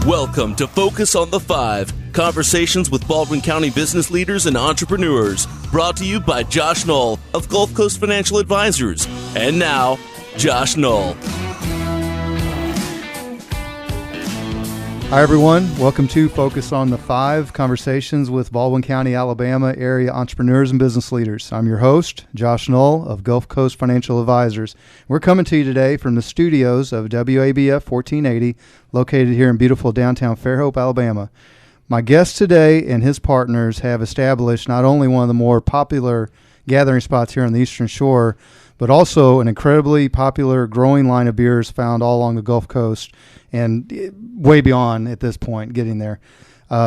Welcome to Focus on the Five, conversations with Baldwin County business leaders and entrepreneurs, brought to you by Josh Knoll of Gulf Coast Financial Advisors. And now, Josh Knoll. Hi, everyone. Welcome to Focus on the Five, conversations with Baldwin County, Alabama area entrepreneurs and business leaders. I'm your host, Josh Knoll of Gulf Coast Financial Advisors. We're coming to you today from the studios of WABF 1480, located here in beautiful downtown Fairhope, Alabama. My guest today and his partners have established not only one of the more popular gathering spots here on the Eastern Shore, but also an incredibly popular growing line of beers found all along the Gulf Coast and way beyond at this point, getting there.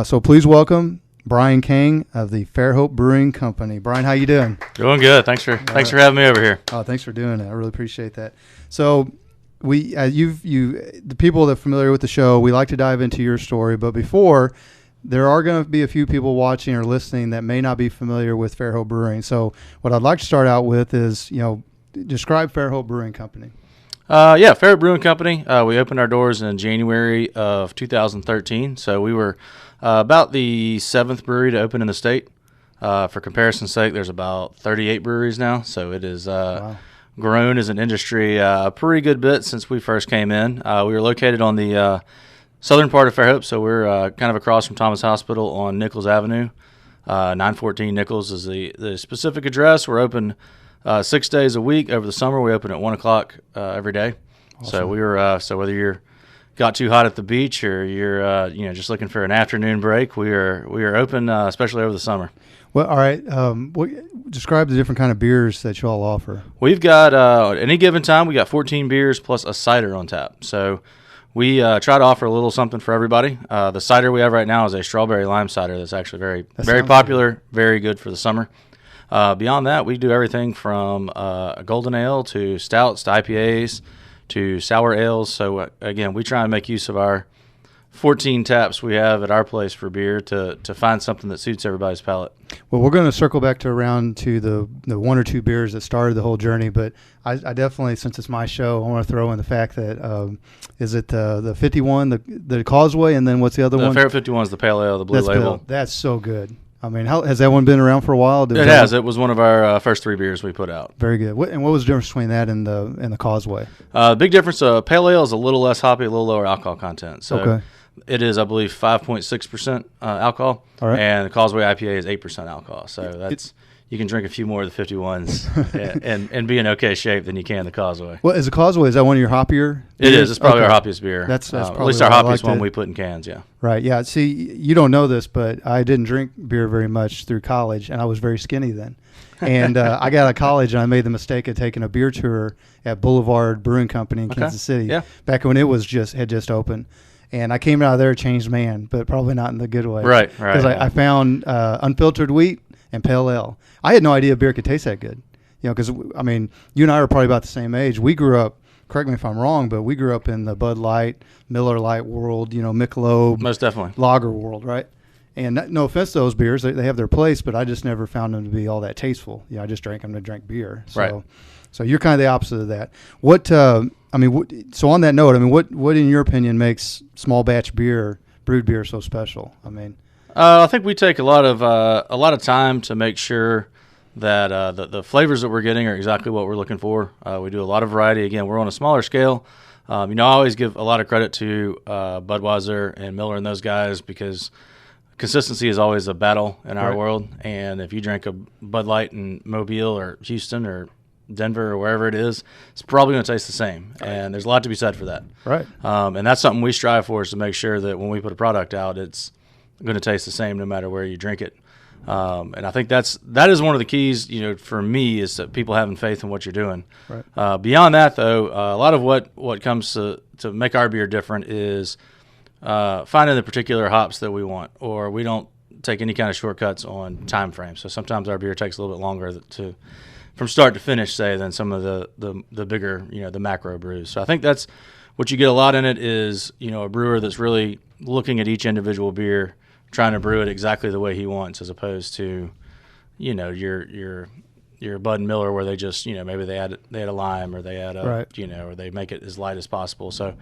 So please welcome Brian Kane of the Fairhope Brewing Company. Brian, how you doing? Doing good. Thanks for having me over here. Oh, thanks for doing it. I really appreciate that. So the people that are familiar with the show, we like to dive into your story, but before, there are going to be a few people watching or listening that may not be familiar with Fairhope Brewing. So what I'd like to start out with is, describe Fairhope Brewing Company. Fairhope Brewing Company. We opened our doors in January of 2013. So we were about the seventh brewery to open in the state. For comparison's sake, there's about 38 breweries now. So it is grown as an industry a pretty good bit since we first came in. We were located on the southern part of Fairhope, so we're kind of across from Thomas Hospital on Nichols Avenue. 914 Nichols is the specific address. We're open 6 days a week. Over the summer, we open at 1 o'clock every day. Awesome. So we were so whether you're got too hot at the beach or you're just looking for an afternoon break, we are open, especially over the summer. Well, all right. Describe the different kind of beers that you all offer. We've got at any given time, we got 14 beers plus a cider on tap. So we try to offer a little something for everybody. The cider we have right now is a strawberry lime cider that's actually very popular, good. Very good for the summer. Beyond that, we do everything from a golden ale to stouts to IPAs to sour ales. So, again, we try and make use of our 14 taps we have at our place for beer to find something that suits everybody's palate. Well, we're going to circle back around to the one or two beers that started the whole journey, but I definitely, since it's my show, I want to throw in the fact that is it the 51, the Causeway, and then what's the other one? The Fairhope 51 is the Pale Ale, the Blue Label. That's so good. I mean, how has that one been around for a while? It has. It was one of our first three beers we put out. Very good. And what was the difference between that and the Causeway? Big difference. Pale Ale is a little less hoppy, a little lower alcohol content. So okay. It is, I believe, 5.6% alcohol, all right. And the Causeway IPA is 8% alcohol. So you can drink a few more of the 51s and be in okay shape than you can the Causeway. Well, is the Causeway, is that one of your hoppier beers? It is. It's probably our hoppiest beer. That's probably at least our hoppiest one we put in cans, yeah. Right, yeah. See, you don't know this, but I didn't drink beer very much through college, and I was very skinny then. And I got out of college, and I made the mistake of taking a beer tour at Boulevard Brewing Company in Kansas City, back when it was had just opened. And I came out of there a changed man, but probably not in the good way. Right. Because I found unfiltered wheat and pale ale. I had no idea beer could taste that good. Because, I mean, you and I are probably about the same age. We grew up, correct me if I'm wrong, but we grew up in the Bud Light, Miller Lite world, Michelob. Most definitely. Lager world, right? And no offense to those beers. They have their place, but I just never found them to be all that tasteful. I just drank them to drink beer. So, right. So you're kind of the opposite of that. So on that note, what in your opinion makes small batch beer, brewed beer, so special? I think we take a lot of time to make sure that the flavors that we're getting are exactly what we're looking for. We do a lot of variety. Again, we're on a smaller scale. I always give a lot of credit to Budweiser and Miller and those guys because consistency is always a battle in our world. And if you drink a Bud Light in Mobile or Houston or Denver or wherever it is, it's probably going to taste the same. Right. And there's a lot to be said for that. Right. And that's something we strive for, is to make sure that when we put a product out, it's going to taste the same no matter where you drink it. And I think that is one of the keys, for me, is that people having faith in what you're doing. Right. Beyond that, though, a lot of what comes to make our beer different is finding the particular hops that we want, or we don't take any kind of shortcuts on time frame. So sometimes our beer takes a little bit longer from start to finish, say, than some of the bigger, the macro brews. So I think that's what you get a lot in it is, a brewer that's really looking at each individual beer, trying to brew it exactly the way he wants, as opposed to, your your Bud and Miller, where they just, maybe they add a lime, or they add a, or they make it as light as possible. So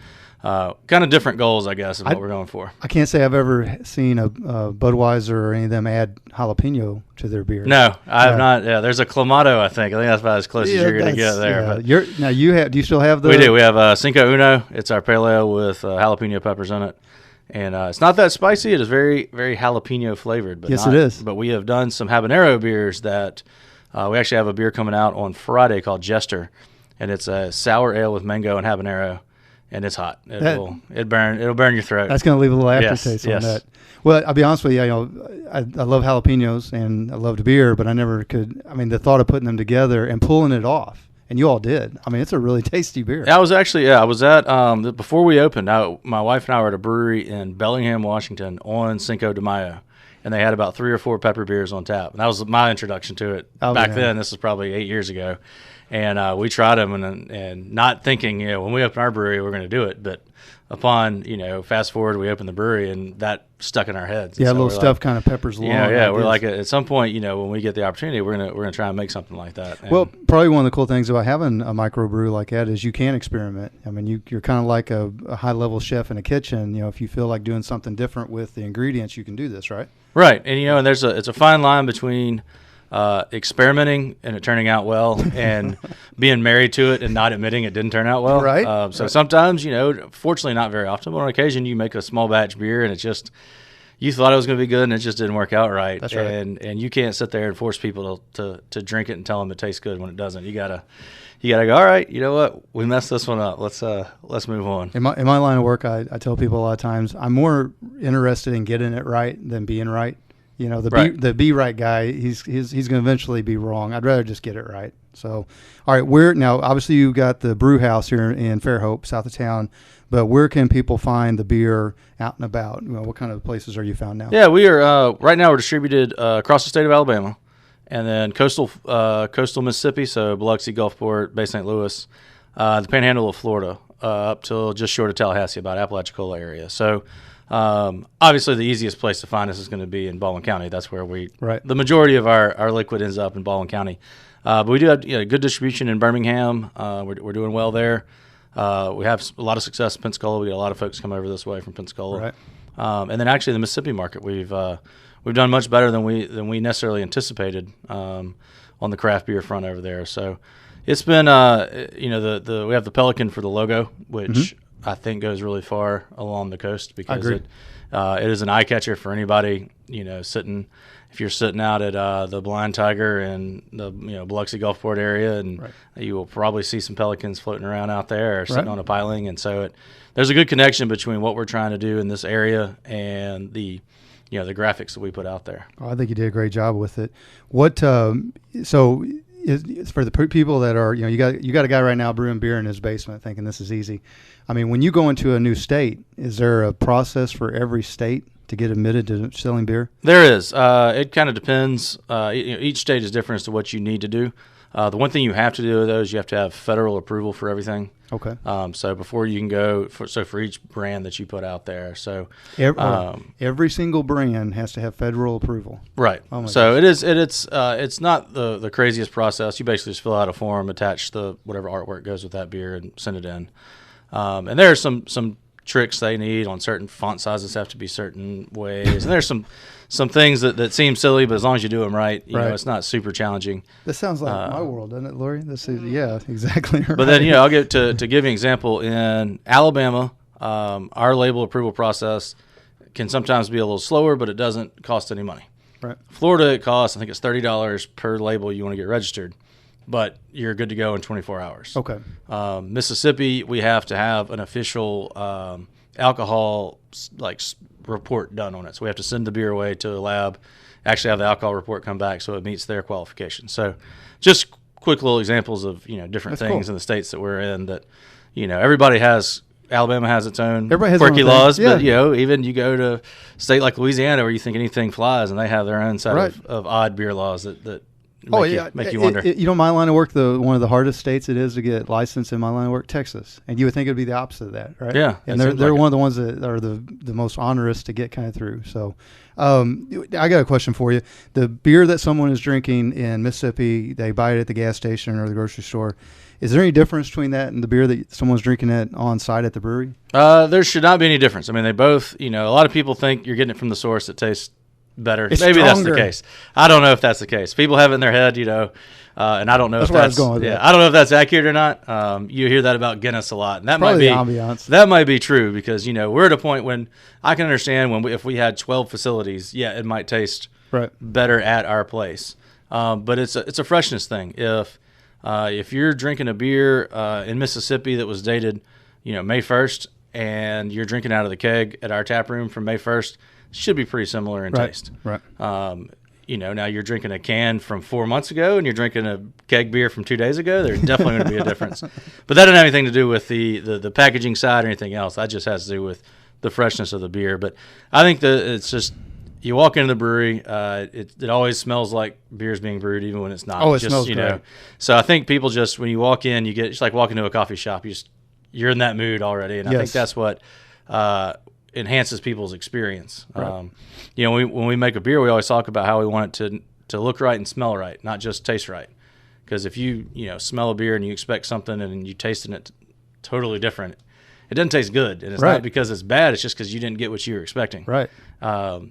kind of different goals, I guess, is what we're going for. I can't say I've ever seen a Budweiser or any of them add jalapeno to their beer. No, I have not. Yeah, there's a Clamato, I think. I think that's about as close as you're going to get there. Yeah. But do you still have the? We do. We have Cinco Uno. It's our pale ale with jalapeno peppers in it. And it's not that spicy. It is very, very jalapeno flavored. But yes, it is. But we have done some habanero beers that we actually have a beer coming out on Friday called Jester, and it's a sour ale with mango and habanero, and it's hot. It'll burn your throat. That's going to leave a little aftertaste on that. Well, I'll be honest with you. I love jalapenos and I loved beer, but I never could. I mean, the thought of putting them together and pulling it off. And you all did. I mean, it's a really tasty beer. I was at, before we opened, my wife and I were at a brewery in Bellingham, Washington on Cinco de Mayo, and they had about 3 or 4 pepper beers on tap. And that was my introduction to it back then. This is probably 8 years ago. And we tried them and not thinking, when we open our brewery, we're going to do it. But upon, fast forward, we opened the brewery, and that stuck in our heads. Yeah, so little stuff kind of peppers along. We're like, at some point, when we get the opportunity, we're gonna try and make something like that. And well, probably one of the cool things about having a microbrew like that is you can experiment. I mean, you're kind of like a high-level chef in a kitchen. If you feel like doing something different with the ingredients, you can do this, right? Right, and and it's a fine line between experimenting and it turning out well, and being married to it and not admitting it didn't turn out well. Right. So sometimes, fortunately not very often, but on occasion you make a small batch beer and it's just, you thought it was going to be good and it just didn't work out right. That's right. And you can't sit there and force people to drink it and tell them it tastes good when it doesn't. You gotta go, all right, you know what? We messed this one up. Let's move on. In my line of work, I tell people a lot of times I'm more interested in getting it right than being right. The be right guy, he's going to eventually be wrong. I'd rather just get it right. So, all right, now obviously you got the brew house here in Fairhope, south of town, but where can people find the beer out and about? What kind of places are you found now? Yeah, we are right now we're distributed across the state of Alabama, and then coastal Mississippi, so Biloxi, Gulfport, Bay St. Louis, the Panhandle of Florida, up till just short of Tallahassee, about Apalachicola area. So. Obviously, the easiest place to find us is going to be in Baldwin County. That's where the majority of our liquid ends up in Baldwin County. But we do have good distribution in Birmingham. We're doing well there. We have a lot of success in Pensacola. We get a lot of folks come over this way from Pensacola. Right. And then actually the Mississippi market, we've done much better than we necessarily anticipated on the craft beer front over there. So it's been we have the Pelican for the logo, which I think goes really far along the coast because it is an eye catcher for anybody. If you're sitting out at the Blind Tiger and the Biloxi Gulfport area, and you will probably see some pelicans floating around out there or sitting on a piling. And so there's a good connection between what we're trying to do in this area and the graphics that we put out there. Oh, I think you did a great job with it. What is for the people that are, you got a guy right now brewing beer in his basement thinking this is easy. I mean, when you go into a new state, is there a process for every state to get admitted to selling beer? There is. It kind of depends. Each state is different as to what you need to do. The one thing you have to do, though, is you have to have federal approval for everything. Okay. So before you can go, for each brand that you put out there. So every single brand has to have federal approval. Right. Oh so gosh. It's not the craziest process. You basically just fill out a form, attach whatever artwork goes with that beer, and send it in. And there are some tricks they need on certain font sizes have to be certain ways, and there's some things that seem silly, but as long as you do them right, it's not super challenging. This sounds like my world, doesn't it, Lori? This is exactly right. But then I'll get to give you an example. In Alabama, our label approval process can sometimes be a little slower, but it doesn't cost any money. Right. Florida, it costs, I think it's $30 per label you want to get registered, but you're good to go in 24 hours. Okay. Mississippi, we have to have an official alcohol report done on it. So we have to send the beer away to a lab, actually have the alcohol report come back so it meets their qualifications. So just quick little examples of different things in the states that we're in that everybody has. Alabama has its own quirky laws, but even you go to a state like Louisiana where you think anything flies, and they have their own set of odd beer laws that make you wonder. You know, my line of work, one of the hardest states it is to get licensed in my line of work, Texas. And you would think it would be the opposite of that, right? Yeah. And they're one of the ones that are the most onerous to get kind of through. So I got a question for you. The beer that someone is drinking in Mississippi, they buy it at the gas station or the grocery store. Is there any difference between that and the beer that someone's drinking on site at the brewery? There should not be any difference. I mean, they both, a lot of people think you're getting it from the source that tastes better. It's Maybe stronger. That's the case. I don't know if that's the case. People have it in their head, and I don't know if that's going with I don't know if that's accurate or not. You hear that about Guinness a lot, and that Probably might be the ambiance. That might be true because we're at a point when I can understand if we had 12 facilities, it might taste better at our place. But it's a freshness thing. If you're drinking a beer in Mississippi that was dated, May 1st, and you're drinking out of the keg at our tap room from May 1st, it should be pretty similar in taste. Right. Now you're drinking a can from 4 months ago and you're drinking a keg beer from 2 days ago. There's definitely going to be a difference. But that doesn't have anything to do with the packaging side or anything else. That just has to do with the freshness of the beer. But I think that it's just you walk into the brewery, it always smells like beer's being brewed, even when it's not. Oh, it smells great. So I think people just when you walk in, it's like walking to a coffee shop. You're in that mood already, and I think that's what enhances people's experience. Right. When we make a beer, we always talk about how we want it to look right and smell right, not just taste right. Because if you smell a beer and you expect something and you tasting it totally different, it doesn't taste good, and it's not because it's bad. It's just because you didn't get what you were expecting. Right. So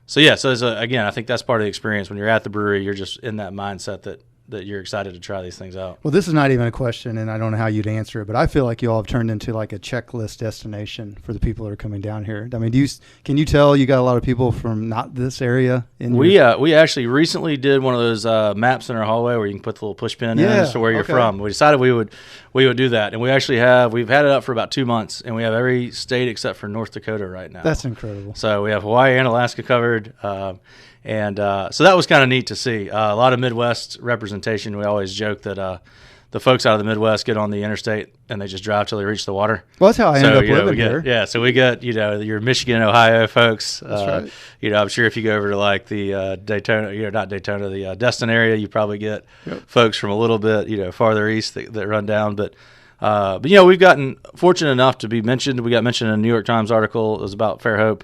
again, I think that's part of the experience. When you're at the brewery, you're just in that mindset that you're excited to try these things out. Well, this is not even a question, and I don't know how you'd answer it, but I feel like you all have turned into like a checklist destination for the people that are coming down here. I mean, can you tell you got a lot of people from not this area? We actually recently did one of those maps in our hallway where you can put the little push pin in as to where you're from. We decided we would do that, and we've had it up for about 2 months, and we have every state except for North Dakota right now. That's incredible. So we have Hawaii and Alaska covered. So that was kind of neat to see. A lot of Midwest representation. We always joke that the folks out of the Midwest get on the interstate and they just drive till they reach the water. Well, that's how I ended up living here. Yeah, so we get your Michigan, Ohio folks. That's right. I'm sure if you go over to like the Daytona, not Daytona, the Destin area, you probably get folks from a little bit farther east that run down. But we've gotten fortunate enough to be mentioned. We got mentioned in a New York Times article. It was about Fairhope.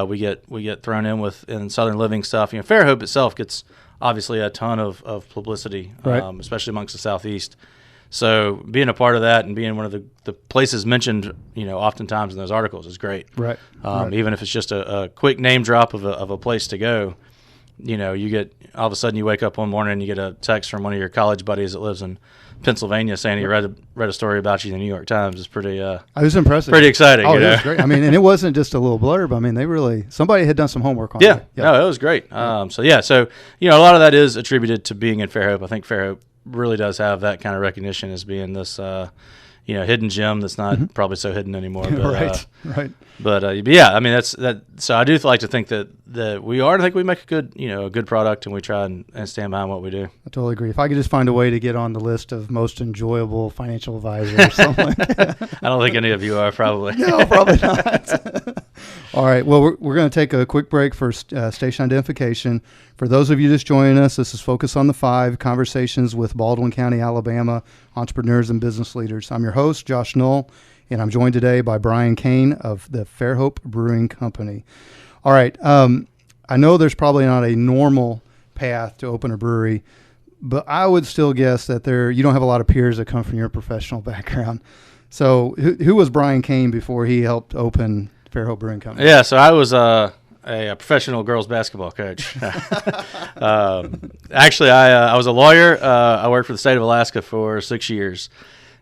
We get thrown in Southern Living stuff. Fairhope itself gets obviously a ton of publicity, especially amongst the Southeast. So being a part of that and being one of the places mentioned, oftentimes in those articles is great. Right. Even if it's just a quick name drop of a place to go, you get all of a sudden you wake up one morning and you get a text from one of your college buddies that lives in Pennsylvania saying he read a story about you in the New York Times. It's pretty. I was impressive. Pretty exciting. Oh, it was great. I mean, and it wasn't just a little blurb. I mean, somebody had done some homework on it. Yeah. No, it was great. So a lot of that is attributed to being in Fairhope. I think Fairhope really does have that kind of recognition as being this, hidden gem that's not probably so hidden anymore. But, right. But yeah, I mean that's that. So I do like to think that we are. I think we make a good product, and we try and stand behind what we do. I totally agree. If I could just find a way to get on the list of most enjoyable financial advisors or something. I don't think any of you are probably. No, probably not. All right. Well, we're going to take a quick break for station identification. For those of you just joining us, this is Focus on the Five, conversations with Baldwin County, Alabama entrepreneurs and business leaders. I'm your host, Josh Knoll, and I'm joined today by Brian Kane of the Fairhope Brewing Company. All right. I know there's probably not a normal path to open a brewery, but I would still guess that you don't have a lot of peers that come from your professional background. So who was Brian Kane before he helped open Fairhope Brewing Company? Yeah, so I was a professional girls basketball coach. Actually, I was a lawyer. I worked for the state of Alaska for 6 years.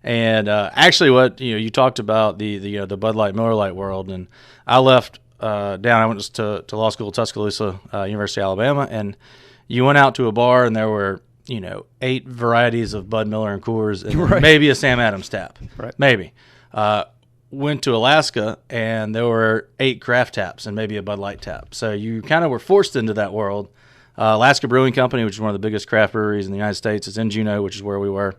And actually, what you talked about the Bud Light, Miller Lite world, and I left down. I went to law school at Tuscaloosa, University of Alabama, and you went out to a bar, and there were 8 varieties of Bud Miller and Coors, and maybe a Sam Adams tap, maybe. Went to Alaska, and there were 8 craft taps and maybe a Bud Light tap. So you kind of were forced into that world. Alaska Brewing Company, which is one of the biggest craft breweries in the United States, is in Juneau, which is where we were.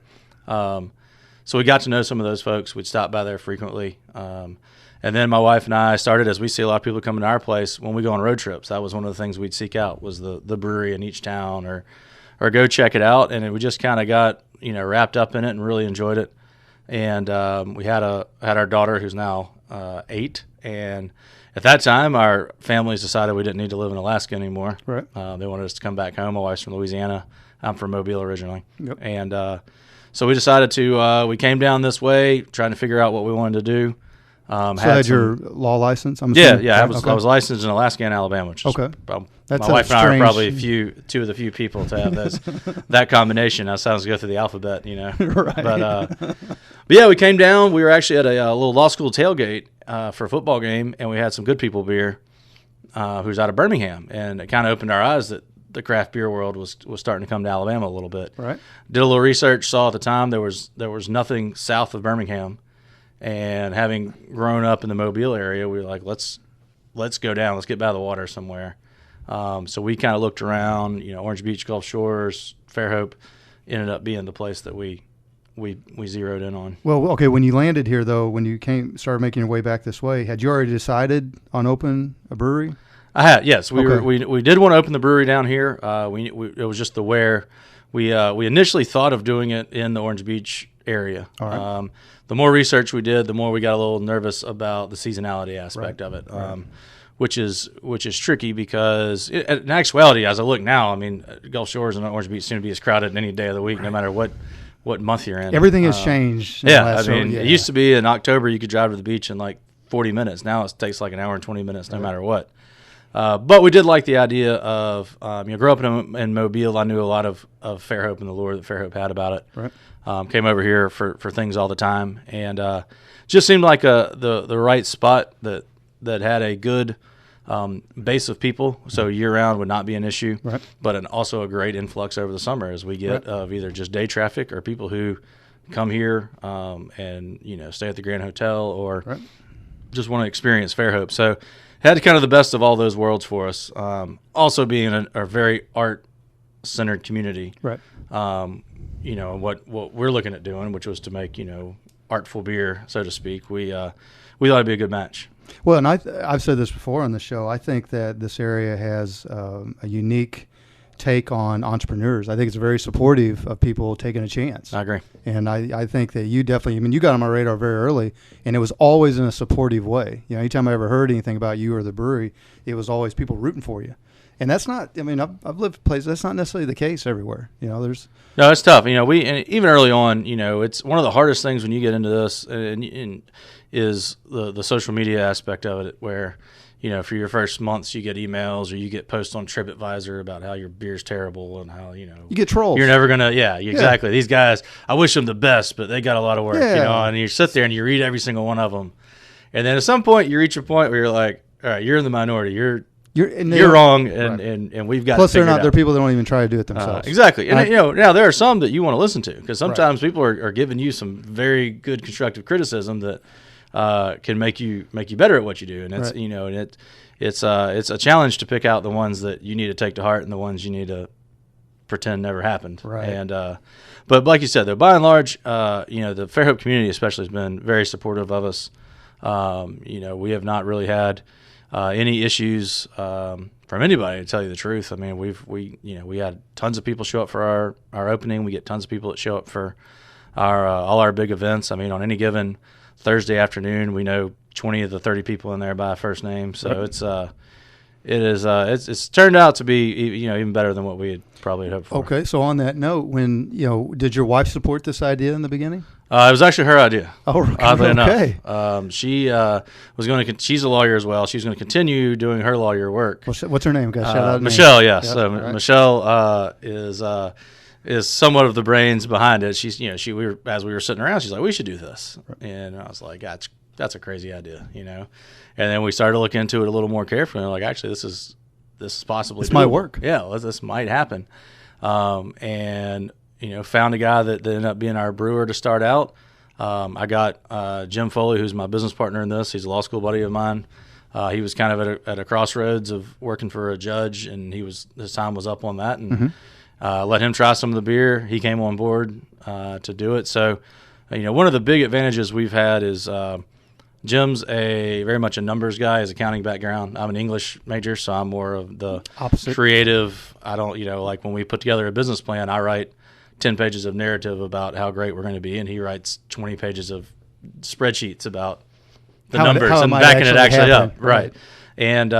we got to know some of those folks. We'd stop by there frequently. And then my wife and I started, as we see a lot of people coming to our place when we go on road trips. That was one of the things we'd seek out, was the brewery in each town, or go check it out. And we just kind of got, wrapped up in it and really enjoyed it. And we had our daughter, who's now 8, and at that time our families decided we didn't need to live in Alaska anymore. Right. They wanted us to come back home. My wife's from Louisiana. I'm from Mobile originally. Yep. And so we decided to we came down this way trying to figure out what we wanted to do. So had your law license? I'm assuming? Yeah. I was licensed in Alaska and Alabama, which is okay. My wife and I are probably two of the few people to have that combination. That sounds to go through the alphabet, Right. But yeah, we came down. We were actually at a little law school tailgate for a football game, and we had some Good People beer, who's out of Birmingham, and it kind of opened our eyes that the craft beer world was starting to come to Alabama a little bit. Right. Did a little research, saw at the time there was nothing south of Birmingham. And having grown up in the Mobile area, we were like, let's go down. Let's get by the water somewhere. So we kind of looked around. Orange Beach, Gulf Shores, Fairhope ended up being the place that we zeroed in on. Well, okay. When you landed here, though, when you started making your way back this way, had you already decided on opening a brewery? I had, yes. We Okay. did want to open the brewery down here. It was just the where. We initially thought of doing it in the Orange Beach area. All right. The more research we did, the more we got a little nervous about the seasonality aspect of it, which is tricky because in actuality, as I look now, I mean, Gulf Shores and Orange Beach seem to be as crowded any day of the week, no matter what month you're in. Everything has changed. It used to be in October you could drive to the beach in like 40 minutes. Now it takes like an hour and 20 minutes, no matter what. But we did like the idea of, grew up in Mobile. I knew a lot of Fairhope and the lore that Fairhope had about it. Right. Came over here for things all the time, and just seemed like the right spot that had a good base of people, so year round would not be an issue. Right. But also a great influx over the summer as we get of either just day traffic or people who come here and stay at the Grand Hotel or just want to experience Fairhope. So had kind of the best of all those worlds for us. Also being a very art centered community. Right. What we're looking at doing, which was to make, artful beer, so to speak, we thought it'd be a good match. Well, and I've said this before on the show. I think that this area has a unique take on entrepreneurs. I think it's very supportive of people taking a chance. I agree. And I think that you definitely, you got on my radar very early, and it was always in a supportive way. Anytime I ever heard anything about you or the brewery, it was always people rooting for you. And that's not, I've lived places, that's not necessarily the case everywhere. No, it's tough. And even early on, it's one of the hardest things when you get into this and is the social media aspect of it, where, for your first months you get emails or you get posts on TripAdvisor about how your beer's terrible and how, you get trolls. You're never going to, exactly. These guys, I wish them the best, but they got a lot of work, and you sit there and you read every single one of them. And then at some point you reach a point where you're like, all right, you're in the minority. You're wrong, and we've got. Plus, they're people that don't even try to do it themselves. Exactly, and now there are some that you want to listen to because sometimes people are giving you some very good constructive criticism that can make you better at what you do, and it's it's a challenge to pick out the ones that you need to take to heart and the ones you need to pretend never happened. Right. And but like you said, though, by and large, the Fairhope community especially has been very supportive of us. We have not really had any issues from anybody, to tell you the truth. I mean, we had tons of people show up for our opening. We get tons of people that show up for our all our big events. I mean, on any given Thursday afternoon, we know 20 of the 30 people in there by first name. So it's turned out to be even better than what we had probably hoped for. Okay, so on that note, when did your wife support this idea in the beginning? It was actually her idea. Oh, okay. Oddly enough, she was going to. She's a lawyer as well. She's going to continue doing her lawyer work. What's her name? Shout out Michelle. Yes. Yep. So right. Michelle is somewhat of the brains behind it. She's as we were sitting around, she's like, we should do this, and I was like, that's a crazy idea, And then we started to look into it a little more carefully. And like, actually, this is possibly this might work. Yeah, this might happen, and. Found a guy that ended up being our brewer to start out. I got Jim Foley, who's my business partner in this. He's a law school buddy of mine. He was kind of at a crossroads of working for a judge, and his time was up on that. And let him try some of the beer. He came on board to do it. So one of the big advantages we've had is Jim's very much a numbers guy, his accounting background. I'm an English major, so I'm more of the opposite creative. I don't, like when we put together a business plan, I write 10 pages of narrative about how great we're going to be, and he writes 20 pages of spreadsheets about the numbers and backing it actually up. Right. And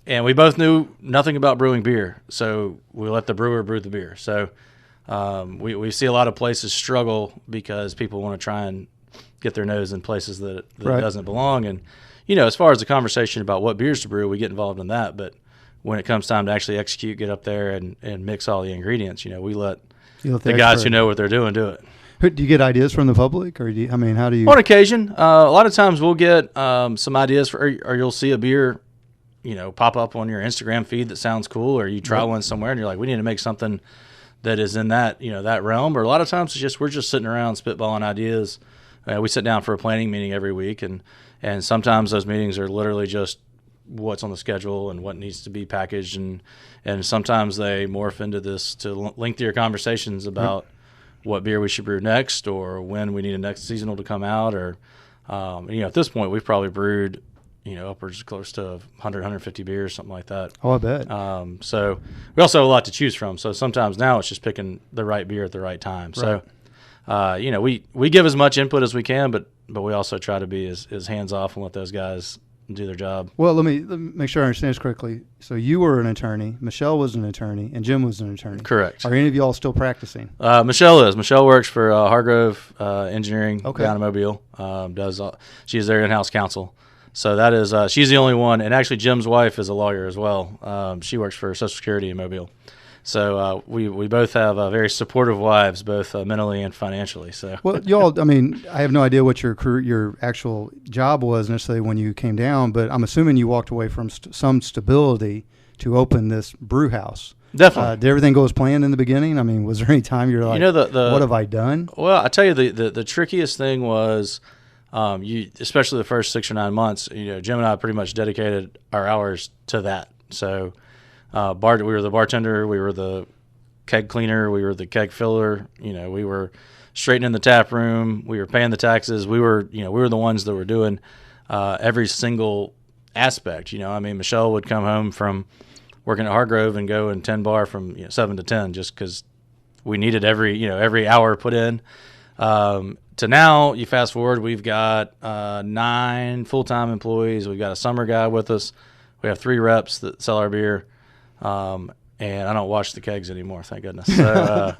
we both knew nothing about brewing beer, so we let the brewer brew the beer. So we see a lot of places struggle because people want to try and get their nose in places that it doesn't belong. And, as far as the conversation about what beers to brew, we get involved in that. But when it comes time to actually execute, get up there and mix all the ingredients, we let the guys who know what they're doing do it. Do you get ideas from the public, or how do you? On occasion, a lot of times we'll get some ideas or you'll see a beer, pop up on your Instagram feed that sounds cool, or you try one somewhere and you're like, we need to make something that is in that that realm. Or a lot of times we're just sitting around spitballing ideas. We sit down for a planning meeting every week, and sometimes those meetings are literally just what's on the schedule and what needs to be packaged, and sometimes they morph into this to lengthier conversations about what beer we should brew next, or when we need a next seasonal to come out, or at this point we've probably brewed upwards close to 100, 150 beers, something like that. Oh, I bet. So we also have a lot to choose from. So sometimes now it's just picking the right beer at the right time. Right. So, we give as much input as we can, but we also try to be as hands off and let those guys do their job. Well, let me make sure I understand this correctly. So you were an attorney, Michelle was an attorney, and Jim was an attorney. Correct. Are any of you all still practicing? Michelle is. Michelle works for Hargrove Engineering down in Mobile. She's their in-house counsel. So that is she's the only one, and actually Jim's wife is a lawyer as well. She works for Social Security in Mobile. So we both have very supportive wives, both mentally and financially. So well, y'all, I have no idea what your actual job was necessarily when you came down, but I'm assuming you walked away from some stability to open this brew house. Definitely. Did everything go as planned in the beginning? Was there any time you're like, what have I done? Well, I tell you, the trickiest thing was, especially the first 6 or 9 months. Jim and I pretty much dedicated our hours to that. So. We were the bartender, we were the keg cleaner, we were the keg filler. We were straightening the tap room, we were paying the taxes. We were the ones that were doing every single aspect. Michelle would come home from working at Hargrove and go and 10 bar from 7 to 10 just because we needed every hour put in. To now, you fast forward, we've got 9 full-time employees. We've got a summer guy with us. We have 3 reps that sell our beer. And I don't wash the kegs anymore, thank goodness. So,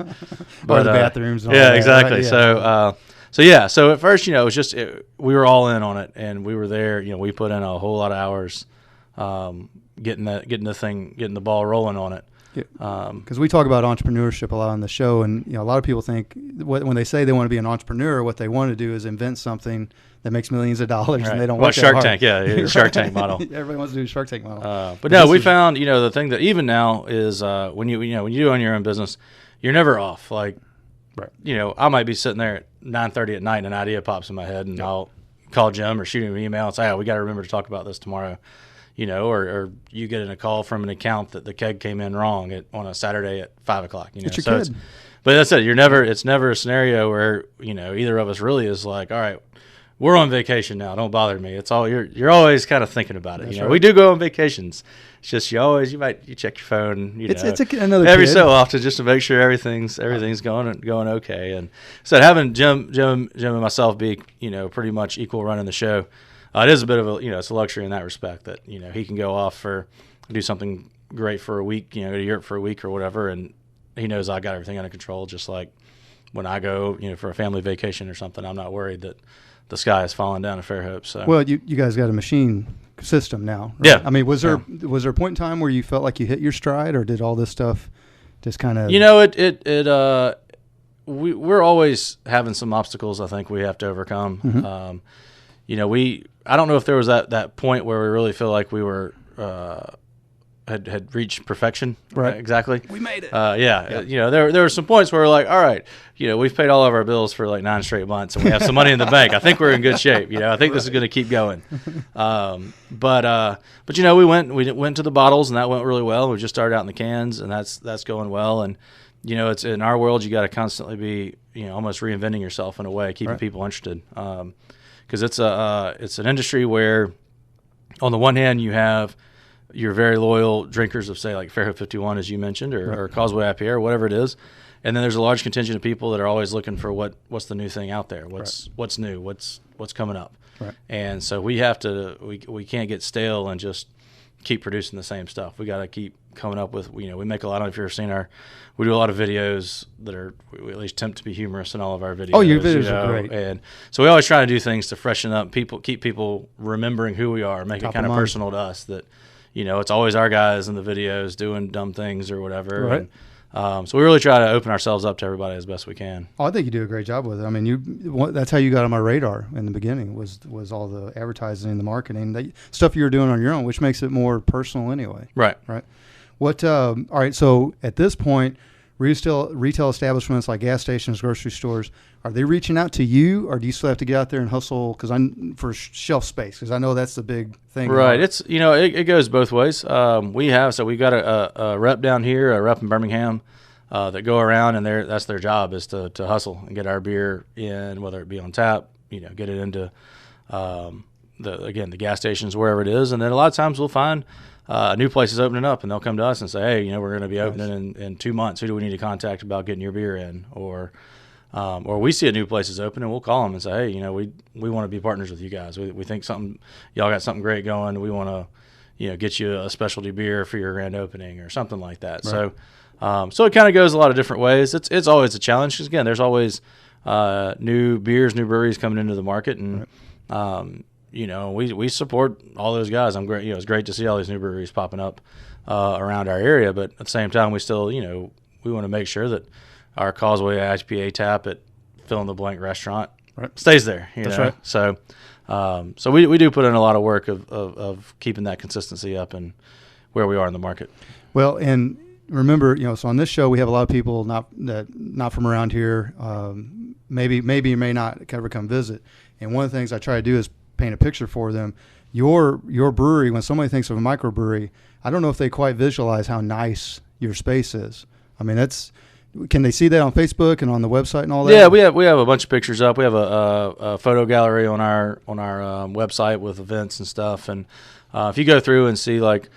or the bathrooms. And all yeah, that, exactly. Right? So at first, it was just we were all in on it, and we were there. We put in a whole lot of hours, getting the ball rolling on it. Because we talk about entrepreneurship a lot on the show, and a lot of people think when they say they want to be an entrepreneur, what they want to do is invent something that makes millions of dollars, right. And they don't work Shark that Tank, hard. Shark Tank model. Everybody wants to do Shark Tank model. But no, we found the thing that even now is when you do own your own business, you're never off. Like, right. I might be sitting there at 9:30 at night, and an idea pops in my head, and I'll call Jim or shoot him an email and say, we got to remember to talk about this tomorrow. Or you get a call from an account that the keg came in wrong on a Saturday at 5:00. It's your kid. But that's it. It's never a scenario where either of us really is like, all right, we're on vacation now. Don't bother me. It's all you're always kind of thinking about it. That's right. We do go on vacations. It's just you check your phone. It's another every kid. So often just to make sure everything's going okay. And so having Jim and myself be pretty much equal running the show. It is a bit of it's a luxury in that respect that he can go off do something great for a week, go to Europe for a week or whatever, and he knows I got everything under control. Just like when I go for a family vacation or something, I'm not worried that the sky is falling down at Fairhope. So well, you guys got a machine system now, right? Yeah. Was there a point in time where you felt like you hit your stride, or did all this stuff just kind of we're always having some obstacles I think we have to overcome. Mm-hmm. I don't know if there was that point where we really feel like we were had reached perfection. Right. Exactly. We made it. There were some points where we're like, all right, we've paid all of our bills for like 9 straight months, and we have some money in the bank. I think we're in good shape. I think this is going to keep going. But we went to the bottles, and that went really well. We just started out in the cans, and that's going well. And it's in our world, you got to constantly be almost reinventing yourself in a way, keeping people interested. Because it's an industry where, on the one hand, you have your very loyal drinkers of, say, like Fairhope 51, as you mentioned, or Causeway IPA, or whatever it is. And then there's a large contingent of people that are always looking for what's the new thing out there, what's new, what's coming up. Right. And so we have to we can't get stale and just keep producing the same stuff. We got to keep coming up with, we make a lot of, if you've ever seen we do a lot of videos that we at least attempt to be humorous in all of our videos. Oh, your videos are great. And so we always try to do things to freshen up keep people remembering who we are, make it kind of personal to us, that, it's always our guys in the videos doing dumb things or whatever. Right. And, so we really try to open ourselves up to everybody as best we can. Oh, I think you do a great job with it. I mean, that's how you got on my radar in the beginning, was all the advertising and the marketing, stuff you were doing on your own, which makes it more personal anyway. Right. What? All right. So at this point, retail establishments like gas stations, grocery stores, are they reaching out to you, or do you still have to get out there and hustle for shelf space? Because I know that's the big thing. Right. It's it goes both ways. We got a rep down here, a rep in Birmingham, that go around, and that's their job, is to hustle and get our beer in, whether it be on tap, get it into the gas stations, wherever it is. And then a lot of times we'll find a new place is opening up, and they'll come to us and say, hey, we're going to be opening in 2 months. Who do we need to contact about getting your beer in? Or we see a new place is open, and we'll call them and say, hey, we want to be partners with you guys. We think y'all got something great going. We want to, get you a specialty beer for your grand opening or something like that. Right. So it kind of goes a lot of different ways. It's always a challenge, because again, there's always new beers, new breweries coming into the market, and we support all those guys. I'm great. It's great to see all these new breweries popping up around our area, but at the same time, we still, we want to make sure that our Causeway IPA tap at fill in the blank restaurant stays there. That's right. So we do put in a lot of work of keeping that consistency up and where we are in the market. Well, and remember, so on this show we have a lot of people not from around here. Maybe may not ever come visit. And one of the things I try to do is paint a picture for them. Your brewery, when somebody thinks of a microbrewery, I don't know if they quite visualize how nice your space is. I mean, can they see that on Facebook and on the website and all that? Yeah, we have a bunch of pictures up. We have a photo gallery on our website with events and stuff. And if you go through and see, like,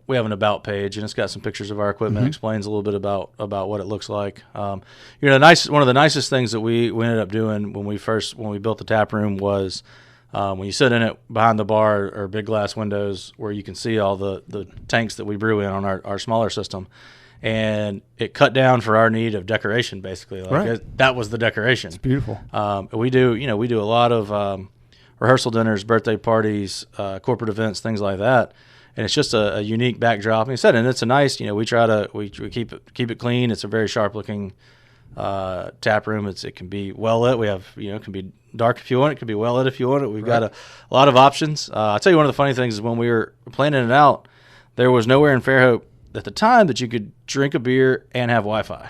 we have an about page, and it's got some pictures of our equipment. Explains a little bit about what it looks like. One of the nicest things that we ended up doing when we built the tap room was when you sit in it behind the bar or big glass windows where you can see all the tanks that we brew in on our smaller system. And it cut down for our need of decoration, basically. That was the decoration. It's beautiful. We do a lot of rehearsal dinners, birthday parties, corporate events, things like that. And it's just a unique backdrop. Like I said, and it's a nice, we try to we keep it clean. It's a very sharp looking tap room. It can be well lit. We have, it can be dark if you want it. It can be well lit if you want it. We've got a lot of options. I'll tell you, one of the funny things is when we were planning it out, there was nowhere in Fairhope at the time that you could drink a beer and have Wi-Fi.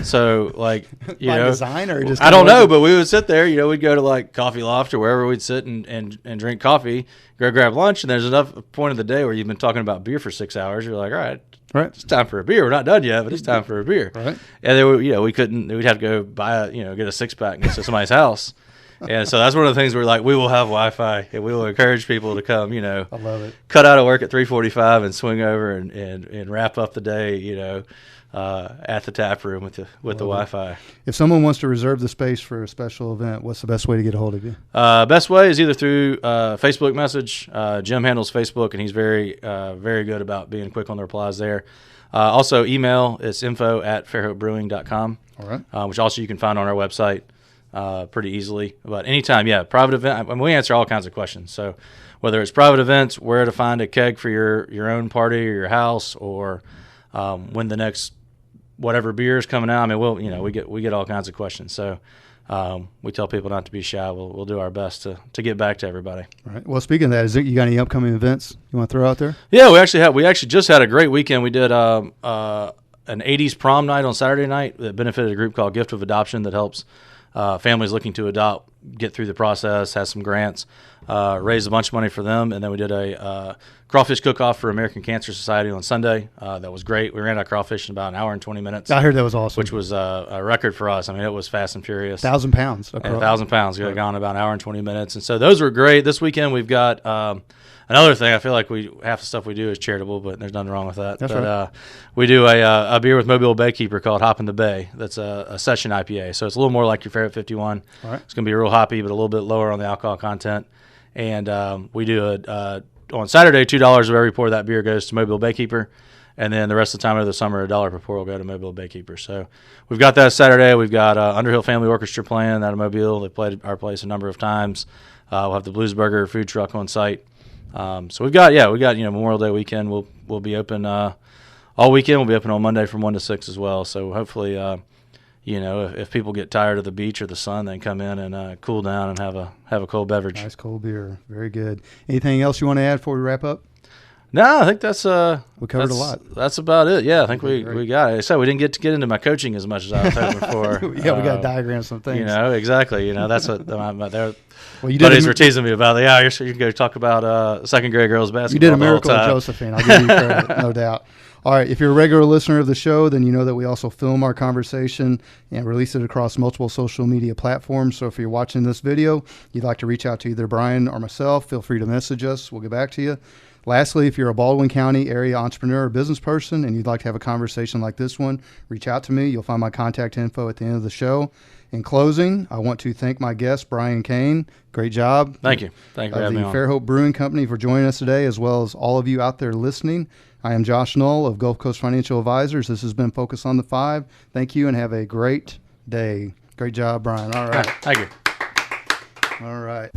So, like, by design, or just I don't know, but we would sit there. We'd go to like Coffee Loft or wherever we'd sit and drink coffee, go grab lunch, and there's enough point of the day where you've been talking about beer for 6 hours. You're like, all right, it's time for a beer. We're not done yet, but it's time for a beer. Right. And then we couldn't. We'd have to go buy get a 6-pack and go to somebody's house. And so that's one of the things we're like, we will have Wi-Fi, and we will encourage people to come, I love it. Cut out of work at 3:45 and swing over and wrap up the day, at the tap room with the Wi-Fi. If someone wants to reserve the space for a special event, what's the best way to get a hold of you? Best way is either through Facebook message. Jim handles Facebook, and he's very, very good about being quick on the replies there. Also, email is info@fairhopebrewing.com, all right. which also you can find on our website pretty easily. But anytime, private event. I mean, we answer all kinds of questions. So whether it's private events, where to find a keg for your own party or your house, or when the next whatever beer is coming out. I mean, we get all kinds of questions. So we tell people not to be shy. We'll do our best to get back to everybody. All right. Well, speaking of that, you got any upcoming events you want to throw out there? Yeah, we actually just had a great weekend. We did an 80s prom night on Saturday night that benefited a group called Gift of Adoption that helps families looking to adopt get through the process, has some grants, raised a bunch of money for them, and then we did a crawfish cook-off for American Cancer Society on Sunday. That was great. We ran out crawfish in about an hour and 20 minutes. I heard that was awesome. Which was a record for us. I mean, it was fast and furious. 1,000 pounds. 1,000 pounds. Got gone in about an hour and 20 minutes. And so those were great. This weekend we've got another thing. I feel like half the stuff we do is charitable, but there's nothing wrong with that. That's right. We do a beer with Mobile Baykeeper called Hop in the Bay. That's a session IPA. So it's a little more like your Fairhope 51. All right. It's going to be real hoppy, but a little bit lower on the alcohol content. And we do on Saturday, $2 of every pour of that beer goes to Mobile Baykeeper. And then the rest of the time of the summer, $1 per pour will go to Mobile Baykeeper. So we've got that Saturday. We've got Underhill Family Orchestra playing out of Mobile. They played our place a number of times. We'll have the Bluesburger food truck on site. So we got Memorial Day weekend. We'll be open all weekend. We'll be open on Monday from 1 to 6 as well. So hopefully, if people get tired of the beach or the sun, they can come in and cool down and have a cold beverage. Nice cold beer. Very good. Anything else you want to add before we wrap up? No, I think that's we covered a lot. That's about it. Yeah, I think we got it. So we didn't get to get into my coaching as much as I was hoping for. Yeah, we got to diagram some things. Exactly. That's what they're. Well, you buddies were teasing me about. Yeah, you can go talk about second grade girls basketball. You did a miracle at Josephine. I'll give you credit, no doubt. All right, if you're a regular listener of the show, then you know that we also film our conversation and release it across multiple social media platforms. So if you're watching this video, you'd like to reach out to either Brian or myself, feel free to message us. We'll get back to you. Lastly, if you're a Baldwin County area entrepreneur or business person and you'd like to have a conversation like this one, reach out to me. You'll find my contact info at the end of the show. In closing, I want to thank my guest, Brian Kane. Great job. Thank you. Thank you for having me on. The Fairhope Brewing Company for joining us today, as well as all of you out there listening. I am Josh Knoll of Gulf Coast Financial Advisors. This has been Focus on the 5. Thank you and have a great day. Great job, Brian. All right. Thank you. All right.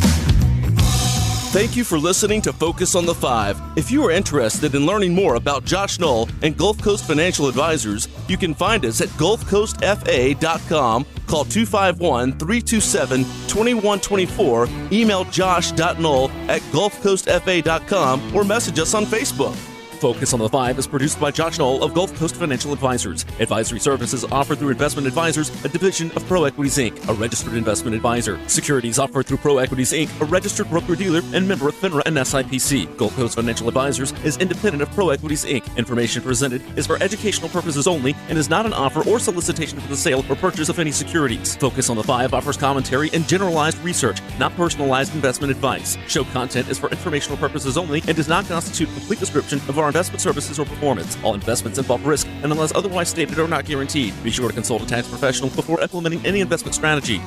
Thank you for listening to Focus on the 5. If you are interested in learning more about Josh Knoll and Gulf Coast Financial Advisors, you can find us at gulfcoastfa.com, call 251-327-2124, email josh.knoll@gulfcoastfa.com, or message us on Facebook. Focus on the 5 is produced by Josh Knoll of Gulf Coast Financial Advisors. Advisory services offered through Investment Advisors, a division of Pro Equities, Inc., a registered investment advisor. Securities offered through Pro Equities, Inc., a registered broker-dealer and member of FINRA and SIPC. Gulf Coast Financial Advisors is independent of Pro Equities, Inc. Information presented is for educational purposes only and is not an offer or solicitation for the sale or purchase of any securities. Focus on the 5 offers commentary and generalized research, not personalized investment advice. Show content is for informational purposes only and does not constitute complete description of our investment services or performance. All investments involve risk and unless otherwise stated are not guaranteed. Be sure to consult a tax professional before implementing any investment strategy.